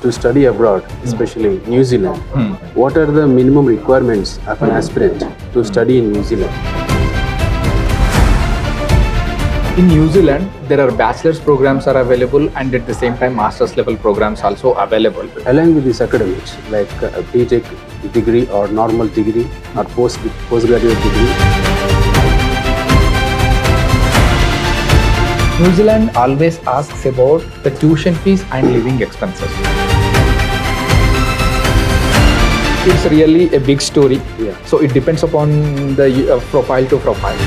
to study abroad, especially New Zealand, what are the minimum requirements of an aspirant to study in New Zealand? In New Zealand, there are bachelor's programs are available and at the same time master's level programs also available. Along with these academics like a BTech degree or normal degree or postgraduate degree. New Zealand always asks about the tuition fees and living expenses. It's really a big story. Yeah. So it depends upon the profile to profile.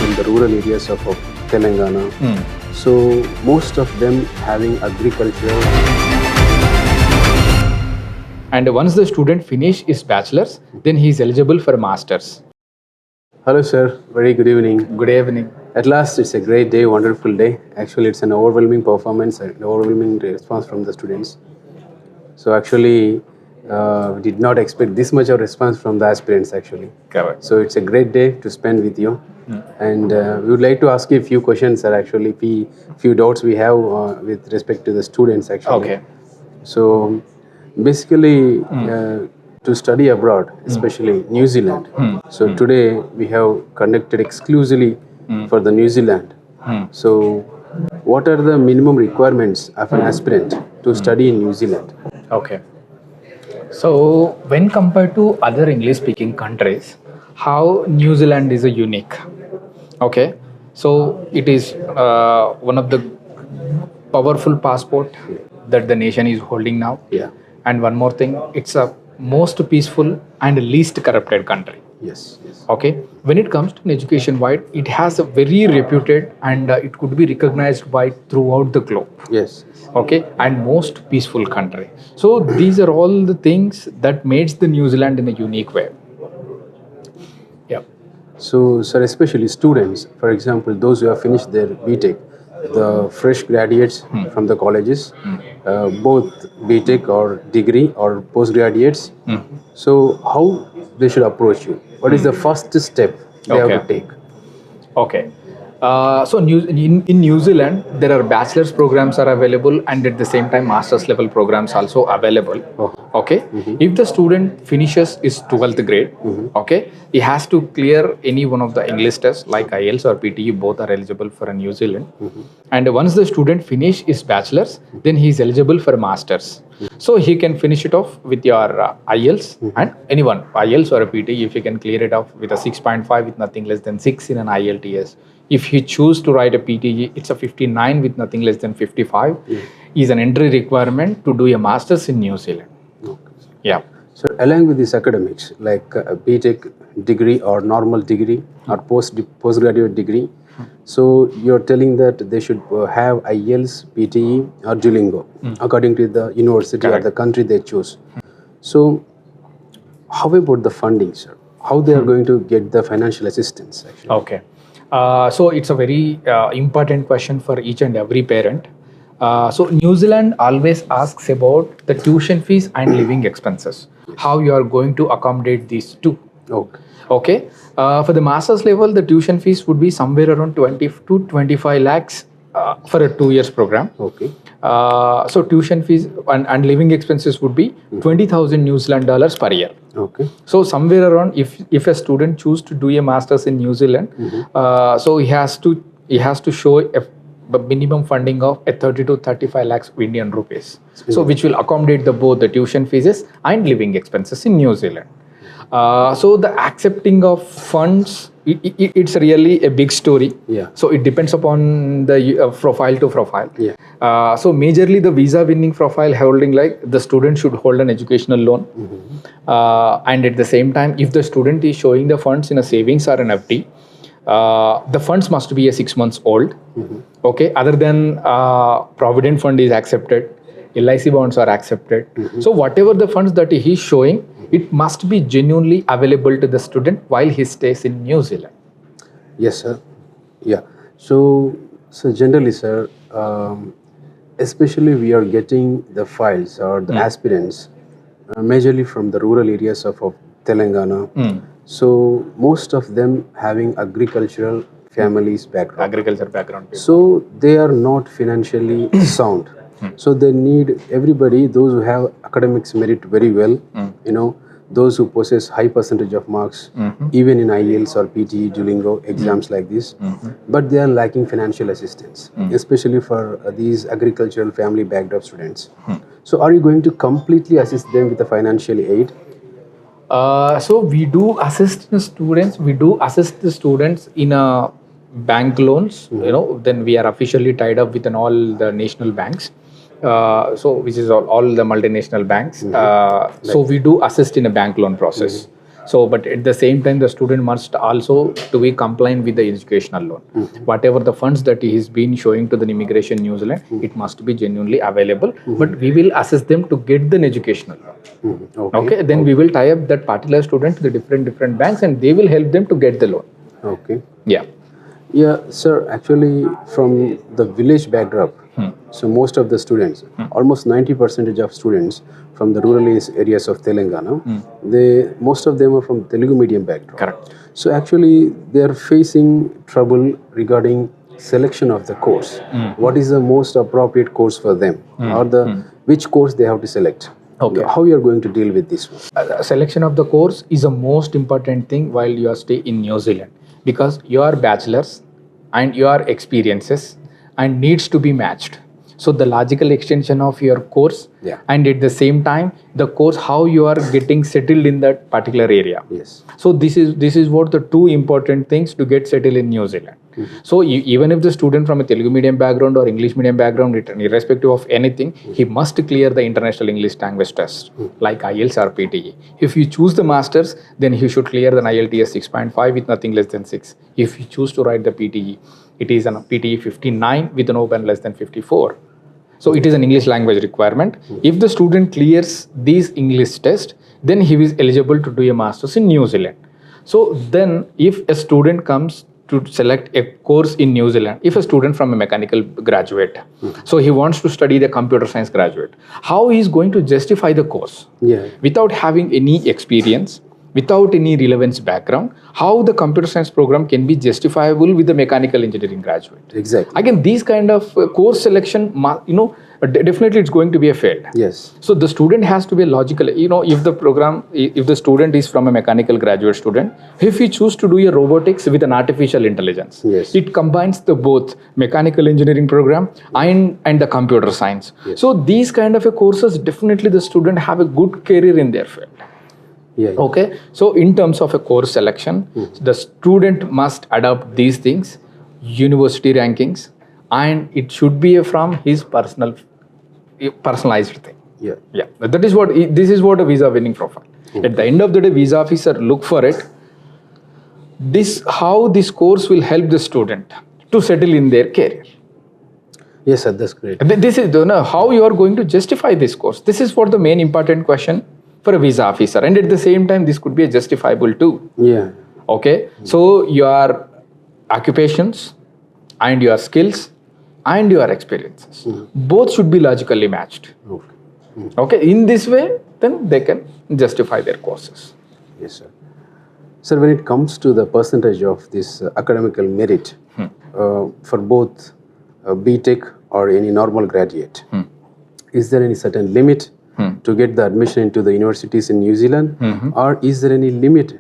In the rural areas of Telangana. So most of them having agricultural. And once the student finish his bachelor's, then he is eligible for master's. Hello sir, very good evening. Good evening. At last, it's a great day, wonderful day. Actually, it's an overwhelming performance, an overwhelming response from the students. So actually, we did not expect this much of response from the aspirants actually. Correct. So it's a great day to spend with you. And we would like to ask you a few questions, sir, actually, few doubts we have with respect to the students actually. Okay. So basically, to study abroad, especially New Zealand. So today we have conducted exclusively for the New Zealand. So what are the minimum requirements of an aspirant to study in New Zealand? Okay. So when compared to other English-speaking countries, how New Zealand is a unique. Okay. So it is one of the powerful passport that the nation is holding now. Yeah. And one more thing, it's a most peaceful and least corrupted country. Yes. Okay, when it comes to education wide, it has a very reputed and it could be recognized by throughout the globe. Yes. Okay, and most peaceful country. So these are all the things that makes the New Zealand in a unique way. Yeah. So, sir, especially students, for example, those who have finished their BTech, the fresh graduates from the colleges, both BTech or degree or postgraduates. So, how they should approach you? What is the first step they have to take? Okay. So in New Zealand, there are bachelor's programs are available and at the same time master's level programs also available. Okay. If the student finishes his 12th grade, okay, he has to clear any one of the English tests like IELTS or PTE, both are eligible for a New Zealand. And once the student finish his bachelor's, then he is eligible for master's. So he can finish it off with your IELTS and anyone, IELTS or a PTE, if you can clear it off with a 6.5 with nothing less than 6 in an IELTS. If he choose to write a PTE, it's a 59 with nothing less than 55. Is an entry requirement to do a master's in New Zealand. Yeah. So along with these academics like a BTech degree or normal degree or postgraduate degree, so you're telling that they should have IELTS, PTE or Duolingo according to the university or the country they choose. So how about the funding, sir? How they are going to get the financial assistance actually? Okay. So it's a very important question for each and every parent. So New Zealand always asks about the tuition fees and living expenses. How you are going to accommodate these two. Okay. For the master's level, the tuition fees would be somewhere around 20 to 25 lakhs for a 2 years program. Okay. So tuition fees and living expenses would be 20,000 New Zealand dollars per year. Okay. So somewhere around, if a student choose to do a master's in New Zealand, so he has to show a minimum funding of 30 to 35 lakhs Indian rupees. So which will accommodate both the tuition fees and living expenses in New Zealand. So the accepting of funds, it's really a big story. Yeah. So it depends upon the profile to profile. Yeah. So majorly the visa winning profile holding like the student should hold an educational loan. And at the same time, if the student is showing the funds in a savings or an FD, the funds must be a 6 months old. Okay. Other than Provident Fund is accepted, LIC bonds are accepted. So whatever the funds that he is showing, it must be genuinely available to the student while he stays in New Zealand. Yes, sir. Yeah. So generally, sir, especially we are getting the files or the aspirants majorly from the rural areas of Telangana. So most of them having agricultural families background. Agriculture background people. So they are not financially sound. So they need everybody, those who have academics merit very well, those who possess high percentage of marks, even in IELTS or PTE, Duolingo exams like this, but they are lacking financial assistance, especially for these agricultural family backdrop students. So are you going to completely assist them with the financial aid? So we do assist the students. We do assist the students in a bank loans. Then we are officially tied up with all the national banks. So which is all the multinational banks. So we do assist in a bank loan process. So, but at the same time, the student must also to be compliant with the educational loan. Whatever the funds that he has been showing to the Immigration New Zealand, it must be genuinely available. But we will assist them to get the educational loan. Okay. Then we will tie up that particular student to the different banks, and they will help them to get the loan. Okay. Yeah. Yeah, sir. Actually, from the village backdrop, so most of the students, almost 90% of students from the rural areas of Telangana, most of them are from Telugu medium backdrop. Correct. So actually, they are facing trouble regarding selection of the course. What is the most appropriate course for them, or which course they have to select? Okay. How you are going to deal with this one? Selection of the course is the most important thing while you are stay in New Zealand, because your bachelor's and your experiences and needs to be matched. So the logical extension of your course, and at the same time the course how you are getting settled in that particular area. Yes. So this is what the two important things to get settled in New Zealand. So even if the student from a Telugu medium background or English medium background, irrespective of anything, he must clear the international English language test like IELTS or PTE. If you choose the masters, then he should clear the IELTS 6.5 with nothing less than 6. If you choose to write the PTE, it is an PTE 59 with no band less than 54. So it is an English language requirement. If the student clears these English test, then he is eligible to do a master's in New Zealand. So then if a student comes to select a course in New Zealand, if a student from a mechanical graduate, so he wants to study the computer science graduate, how he is going to justify the course? Without having any experience, without any relevance background, how the computer science program can be justifiable with the mechanical engineering graduate? Exactly. Again, these kind of course selection, definitely it's going to be a failed. Yes. So the student has to be logical. If the student is from a mechanical graduate student, if he choose to do a robotics with an artificial intelligence, it combines the both mechanical engineering program and the computer science. So these kind of courses, definitely the student have a good career in their field. Okay, so in terms of a course selection, the student must adopt these things, university rankings, and it should be from his personalized thing. This is what a visa winning profile. At the end of the day, visa officer look for it. How this course will help the student to settle in their career. Yes, sir, that's great. This is how you are going to justify this course. This is what the main important question for a visa officer, and at the same time this could be a justifiable too. Okay, so your occupations and your skills and your experiences both should be logically matched. Okay, in this way then they can justify their courses. Yes, sir. Sir, when it comes to the percentage of this academical merit for both BTech or any normal graduate, is there any certain limit to get the admission into the universities in New Zealand, or is there any limit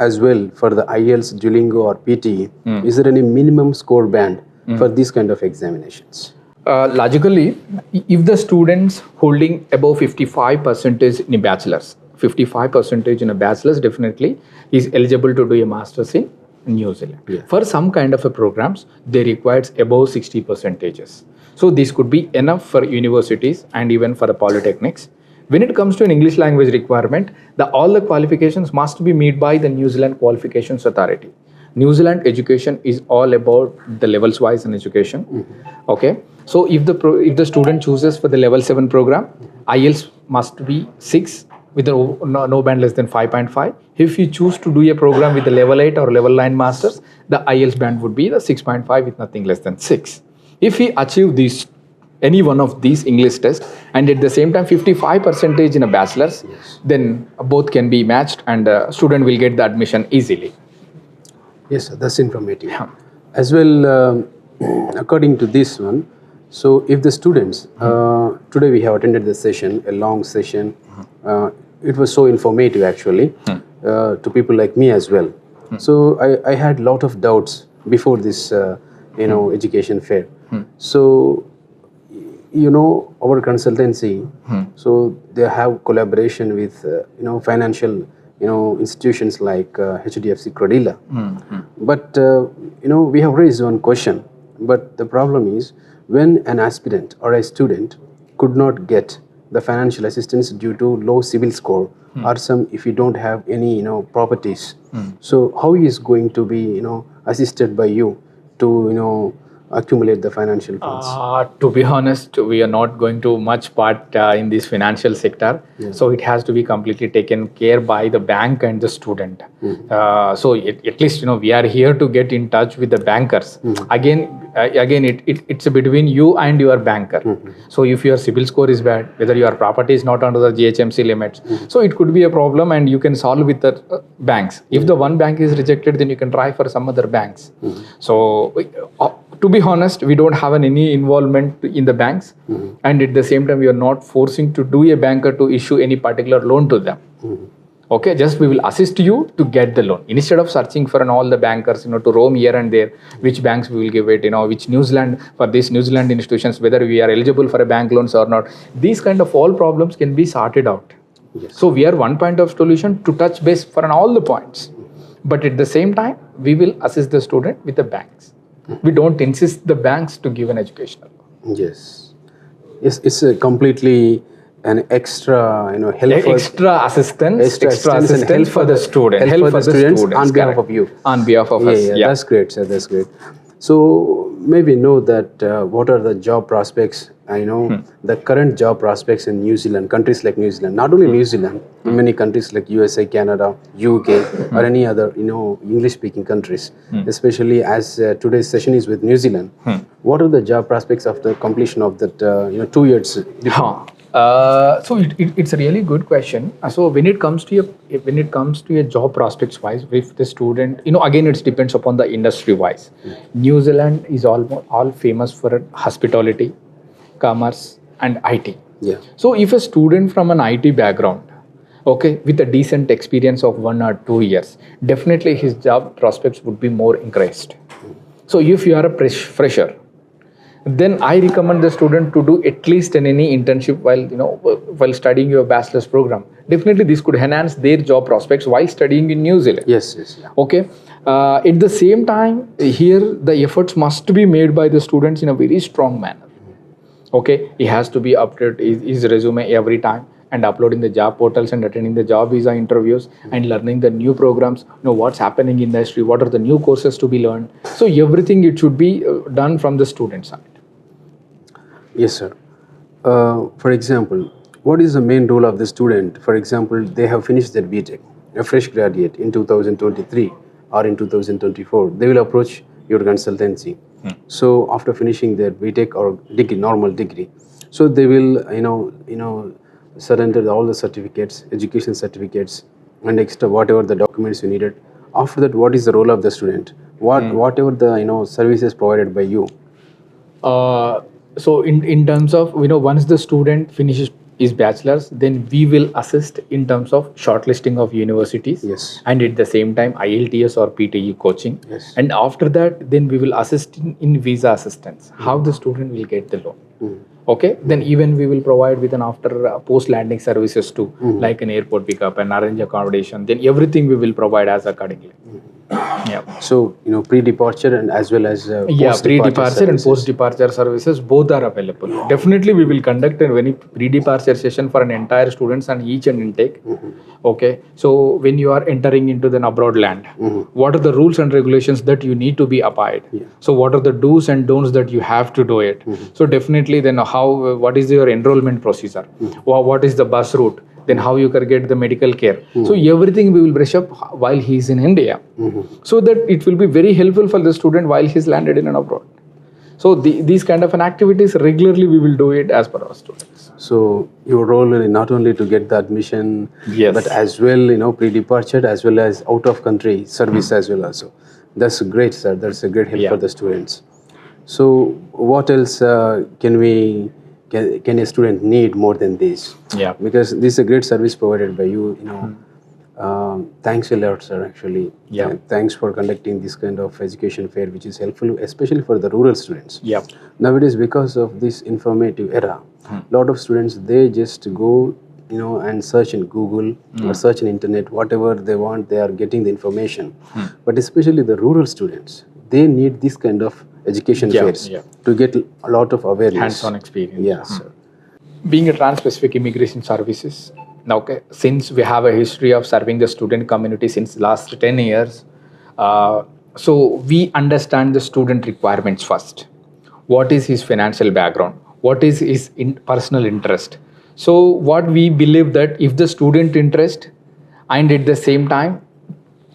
as well for the IELTS, Duolingo or PTE? Is there any minimum score band for these kind of examinations? Logically, if the students holding above 55% in a bachelor's, 55% in a bachelor's definitely is eligible to do a master's in New Zealand. For some kind of a programs, they requires above 60%. So this could be enough for universities and even for the polytechnics. When it comes to an English language requirement, all the qualifications must be met by the New Zealand Qualifications Authority. New Zealand education is all about the levels wise in education. Okay, so if the student chooses for the level 7 program, IELTS must be 6 with no band less than 5.5. If you choose to do a program with the level 8 or level 9 masters, the IELTS band would be the 6.5 with nothing less than 6. If we achieve any one of these English tests and at the same time 55% in a bachelor's, then both can be matched and the student will get the admission easily. Yes, sir, that's informative. As well, according to this one, so if the students, today we have attended the session, a long session, it was so informative actually to people like me as well. So I had lot of doubts before this, education fair. So, our consultancy, so they have collaboration with, financial, institutions like HDFC Credila. But, we have raised one question. But the problem is when an aspirant or a student could not get the financial assistance due to low CIBIL score or some if you don't have any, properties. So how he is going to be, assisted by you to, accumulate the financial funds? To be honest, we are not going to much part in this financial sector. So it has to be completely taken care by the bank and the student. So at least, we are here to get in touch with the bankers. Again, it's between you and your banker. So if your CIBIL score is bad, whether your property is not under the GHMC limits, so it could be a problem and you can solve with the banks. If the one bank is rejected, then you can try for some other banks. So to be honest, we don't have any involvement in the banks, and at the same time we are not forcing to do a banker to issue any particular loan to them. Okay, just we will assist you to get the loan instead of searching for all the bankers, to roam here and there, which banks we will give it, which New Zealand, for these New Zealand institutions, whether we are eligible for a bank loans or not. These kind of all problems can be sorted out. So we are one point of solution to touch base for all the points, but at the same time we will assist the student with the banks. We don't insist the banks to give an educational loan. Yes, it's a completely an extra, help for extra assistance and help for the student, help for the students on behalf of you, on behalf of us. Yeah, that's great, sir. That's great. So maybe know that what are the job prospects? I know the current job prospects in New Zealand, countries like New Zealand, not only New Zealand, in many countries like USA, Canada, UK, or any other, English-speaking countries, especially as today's session is with New Zealand. What are the job prospects after completion of that, 2 years diploma? So it's a really good question. So when it comes to your job prospects wise, with the student, again it depends upon the industry wise. New Zealand is all famous for hospitality, commerce, and IT. Yeah. So if a student from an IT background, okay, with a decent experience of 1 or 2 years, definitely his job prospects would be more increased. So if you are a fresher, then I recommend the student to do at least any internship while studying your bachelor's program. Definitely this could enhance their job prospects while studying in New Zealand. Yes. Yeah. Okay. At the same time, here the efforts must be made by the students in a very strong manner. Okay, he has to be updated his resume every time and uploading the job portals and attending the job visa interviews and learning the new programs, what's happening in the industry, what are the new courses to be learned. So everything it should be done from the student side. Yes, sir. For example, what is the main role of the student? For example, they have finished their BTech, a fresh graduate in 2023 or in 2024. They will approach your consultancy. So after finishing their BTech or degree, normal degree, so they will, surrender all the certificates, education certificates, and extra whatever the documents you needed. After that, what is the role of the student? Whatever the services provided by you. So in terms of once the student finishes his bachelor's, then we will assist in terms of shortlisting of universities. Yes. And at the same time IELTS or PTE coaching. Yes. And after that, then we will assist in visa assistance, how the student will get the loan. Okay, then even we will provide with an after post landing services too, like an airport pickup and arrange accommodation. Then everything we will provide as accordingly. Yeah. So pre-departure and as well as pre-departure and post-departure services both are available. Definitely, we will conduct a pre-departure session for an entire students and each and intake. Okay. So when you are entering into the abroad land, what are the rules and regulations that you need to be abide? So what are the do's and don'ts that you have to do it? So definitely, then what is your enrollment procedure? What is the bus route? Then how you can get the medical care. So everything we will brush up while he is in India, so that it will be very helpful for the student while he is landed in and abroad. So these kind of an activities regularly we will do it as per our students. So your role is not only to get the admission, but as well pre-departure as well as out of country service as well also. That's great, sir. That's a great help Yeah. for the students. So, what else can a student need more than this? Yeah. Because this is a great service provided by you. Thanks a lot, sir. Actually, Yeah. thanks for conducting this kind of education fair, which is helpful, especially for the rural students. Yeah. Nowadays, because of this informative era, lot of students they just go, and search in Google or search in internet, whatever they want, they are getting the information. But especially the rural students, they need this kind of education Yeah, fairs yeah. to get a lot of awareness. Hands-on experience. Yes, sir. Being a trans-Pacific immigration services, okay, since we have a history of serving the student community since last 10 years, so we understand the student requirements first. What is his financial background? What is his personal interest? So what we believe that if the student interest and at the same time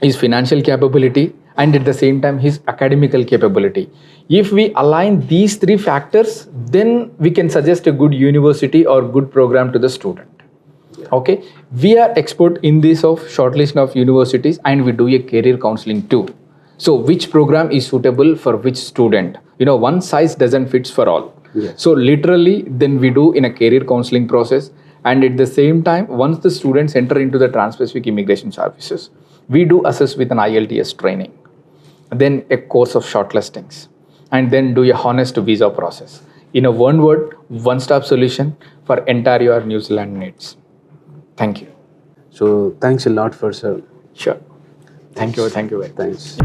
his financial capability and at the same time his academical capability, if we align these three factors, then we can suggest a good university or good program to the student. Okay, we are expert in this of shortlisting of universities and we do a career counseling too. So which program is suitable for which student? One size doesn't fit for all. Yes. So literally then we do in a career counseling process, and at the same time once the students enter into the trans-Pacific immigration services, we do assess with an IELTS training, then a course of shortlistings, and then do a honest visa process. In a one word, one-stop solution for entire your New Zealand needs. Thank you. So, thanks a lot for sir. Sure. Thank you very much. Thanks.